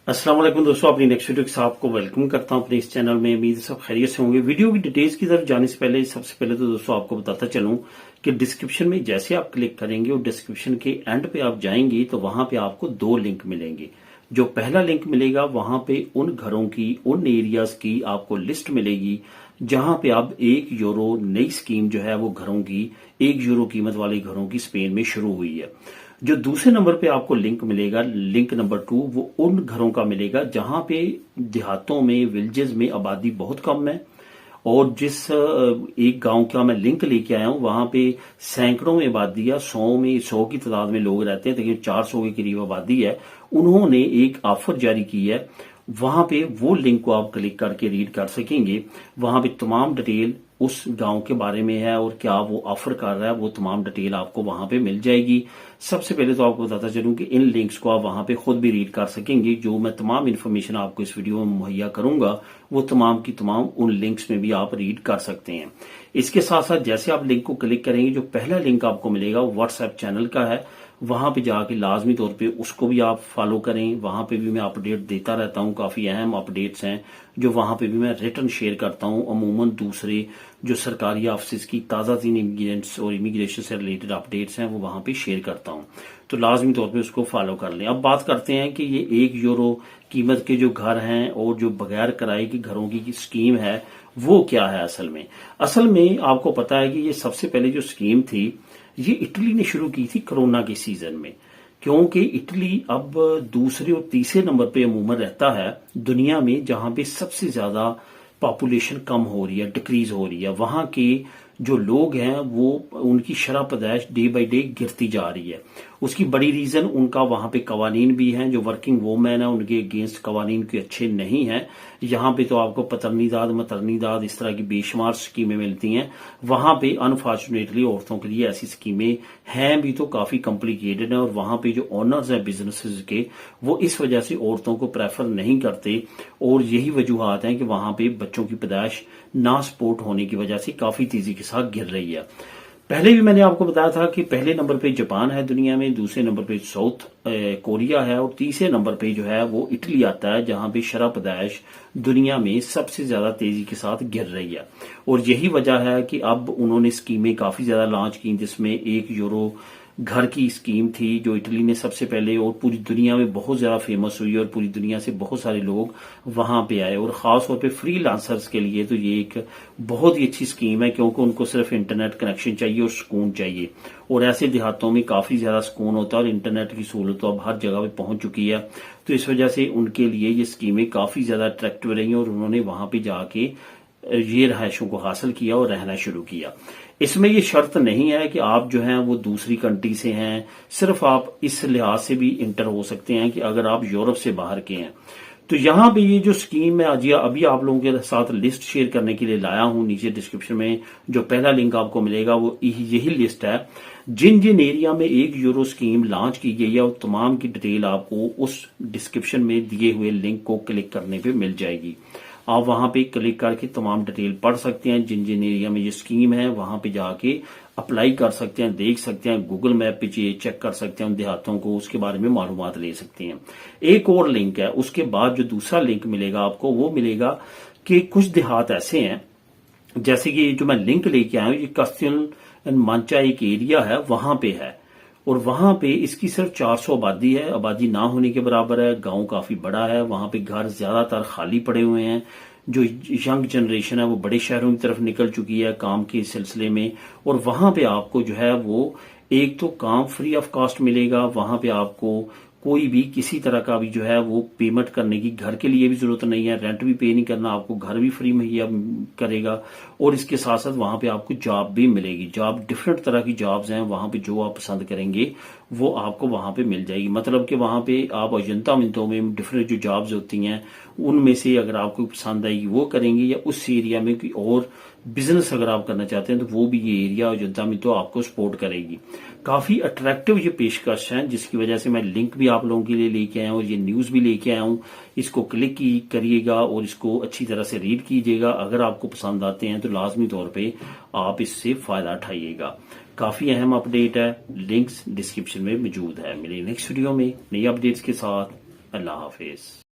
अस्सलाम वालेकुम दोस्तों, अपनी नेक्स्ट वीडियो के साथ आपको वेलकम करता हूं अपने इस चैनल में। उम्मीद है सब खैरियत से होंगे। वीडियो की डिटेल्स की तरफ जाने से पहले सबसे पहले तो दोस्तों आपको बताता चलूं कि डिस्क्रिप्शन में जैसे आप क्लिक करेंगे और डिस्क्रिप्शन के एंड पे आप जाएंगे तो वहां पे आपको दो लिंक मिलेंगे। जो पहला लिंक मिलेगा वहां पे उन घरों की, उन एरियाज की आपको लिस्ट मिलेगी जहां पे अब €1 नई स्कीम जो है वो घरों की, €1 कीमत वाले घरों की स्पेन में शुरू हुई है। जो दूसरे नंबर पे आपको लिंक मिलेगा, लिंक नंबर 2, वो उन घरों का मिलेगा जहां पे देहातों में, विलेजेस में आबादी बहुत कम है। और जिस एक गांव का मैं लिंक लेके आया हूं वहां पे सैकड़ों में आबादी है, 100 की तादाद में लोग रहते हैं, लेकिन 400 के करीब आबादी है। उन्होंने एक ऑफर जारी की है, वहां पे वो लिंक को आप क्लिक करके रीड कर सकेंगे। वहां पे तमाम डिटेल उस गांव के बारे में है और क्या वो ऑफर कर रहा है, वो तमाम डिटेल आपको वहां पे मिल जाएगी। सबसे पहले तो आपको बताता चलूं कि इन लिंक्स को आप वहां पे खुद भी रीड कर सकेंगे। जो मैं तमाम इन्फॉर्मेशन आपको इस वीडियो में मुहैया करूंगा वो तमाम की तमाम उन लिंक्स में भी आप रीड कर सकते हैं। इसके साथ साथ जैसे आप लिंक को क्लिक करेंगे, जो पहला लिंक आपको मिलेगा वो व्हाट्सएप चैनल का है। वहां पे जाके लाजमी तौर पे उसको भी आप फॉलो करें। वहां पे भी मैं अपडेट देता रहता हूं, काफी अहम अपडेट्स हैं जो वहां पे भी मैं रिटर्न शेयर करता हूं। अमूमन दूसरे जो सरकारी ऑफिस की ताजा तीन इमिग्रेंट्स और इमिग्रेशन से रिलेटेड अपडेट्स हैं वो वहां पे शेयर करता हूं, तो लाजमी तौर पे उसको फॉलो कर लें। अब बात करते हैं कि ये €1 कीमत के जो घर हैं और जो बगैर किराए के घरों की स्कीम है वो क्या है। असल में आपको पता है कि ये सबसे पहले जो स्कीम थी ये इटली ने शुरू की थी कोरोना के सीजन में, क्योंकि इटली अब दूसरे और तीसरे नंबर पे अमूमन रहता है दुनिया में जहां पे सबसे ज्यादा पॉपुलेशन कम हो रही है, डिक्रीज हो रही है। वहां के जो लोग हैं वो, उनकी शरह पैदाइश डे बाई डे गिरती जा रही है। उसकी बड़ी रीजन उनका वहां पे कवानीन भी हैं, जो वर्किंग वोमेन है उनके अगेंस्ट कवानीन के अच्छे नहीं हैं। यहाँ पे तो आपको पतरनीदाद, मतरनीदाद, इस तरह की बेशुमार स्कीमें मिलती हैं। वहां पे अनफॉर्चुनेटली औरतों के लिए ऐसी स्कीमें हैं भी तो काफी कॉम्प्लिकेटेड है। और वहां पे जो ओनर्स हैं बिजनेसेस के, वो इस वजह से औरतों को प्रेफर नहीं करते। और यही वजूहत हैं कि वहां पे बच्चों की पैदाइश ना सपोर्ट होने की वजह से काफी तेजी के साथ गिर रही है। पहले भी मैंने आपको बताया था कि पहले नंबर पे जापान है दुनिया में, दूसरे नंबर पे साउथ कोरिया है और तीसरे नंबर पे जो है वो इटली आता है, जहां पे शरह पैदाइश दुनिया में सबसे ज्यादा तेजी के साथ गिर रही है। और यही वजह है कि अब उन्होंने स्कीमें काफी ज्यादा लॉन्च की, जिसमें €1 घर की स्कीम थी जो इटली ने सबसे पहले और पूरी दुनिया में बहुत ज्यादा फेमस हुई और पूरी दुनिया से बहुत सारे लोग वहां पे आए। और खास तौर पे फ्रीलांसर्स के लिए तो ये एक बहुत ही अच्छी स्कीम है, क्योंकि उनको सिर्फ इंटरनेट कनेक्शन चाहिए और सुकून चाहिए। और ऐसे देहातों में काफी ज्यादा सुकून होता है और इंटरनेट की सहूलत तो अब हर जगह पे पहुंच चुकी है। तो इस वजह से उनके लिए ये स्कीमें काफी ज्यादा अट्रैक्टिव रही और उन्होंने वहां पे जाके ये रहायशों को हासिल किया और रहना शुरू किया। इसमें ये शर्त नहीं है कि आप जो हैं वो दूसरी कंट्री से हैं, सिर्फ आप इस लिहाज से भी इंटर हो सकते हैं कि अगर आप यूरोप से बाहर के हैं। तो यहां पे ये जो स्कीम मैं आज अभी आप लोगों के साथ लिस्ट शेयर करने के लिए लाया हूं, नीचे डिस्क्रिप्शन में जो पहला लिंक आपको मिलेगा वो यही लिस्ट है। जिन जिन एरिया में €1 स्कीम लॉन्च की गई है और तमाम की डिटेल आपको उस डिस्क्रिप्शन में दिए हुए लिंक को क्लिक करने पे मिल जाएगी। आप वहां पे क्लिक करके तमाम डिटेल पढ़ सकते हैं। जिन जिन एरिया में ये स्कीम है वहां पे जाके अप्लाई कर सकते हैं, देख सकते हैं, गूगल मैप पे चेक कर सकते हैं उन देहातों को, उसके बारे में मालूमात ले सकते हैं। एक और लिंक है, उसके बाद जो दूसरा लिंक मिलेगा आपको वो मिलेगा कि कुछ देहात ऐसे हैं, जैसे कि जो मैं लिंक लेके आया हूं, ये कस्तियन मांचा एक एरिया है, वहां पे है। और वहां पे इसकी सिर्फ 400 आबादी है, आबादी ना होने के बराबर है। गांव काफी बड़ा है, वहां पे घर ज्यादातर खाली पड़े हुए हैं। जो यंग जनरेशन है वो बड़े शहरों की तरफ निकल चुकी है काम के सिलसिले में। और वहां पे आपको जो है वो एक तो काम फ्री ऑफ कॉस्ट मिलेगा, वहां पे आपको कोई भी किसी तरह का भी जो है वो पेमेंट करने की घर के लिए भी जरूरत नहीं है, रेंट भी पे नहीं करना, आपको घर भी फ्री मुहैया करेगा। और इसके साथ साथ वहां पे आपको जॉब भी मिलेगी। जॉब डिफरेंट तरह की जॉब्स हैं वहां पे, जो आप पसंद करेंगे वो आपको वहां पे मिल जाएगी। मतलब कि वहां पे आप अजंता मिनटों में डिफरेंट जो जॉब्स होती हैं उनमें से अगर आपको पसंद आएगी वो करेंगे, या उस एरिया में कोई और बिजनेस अगर आप करना चाहते हैं तो वो भी ये एरिया अजंता मिनटों आपको सपोर्ट करेगी। काफी अट्रैक्टिव ये पेशकश है, जिसकी वजह से मैं लिंक भी आप लोगों के लिए लेके आया हूं और ये न्यूज भी लेके आया हूं। इसको क्लिक करिएगा और इसको अच्छी तरह से रीड कीजिएगा। अगर आपको पसंद आते हैं तो लाजमी तौर पे आप इससे फायदा उठाइएगा। काफी अहम अपडेट है, लिंक्स डिस्क्रिप्शन में मौजूद है। मिले नेक्स्ट वीडियो में नई अपडेट्स के साथ। अल्लाह हाफिज।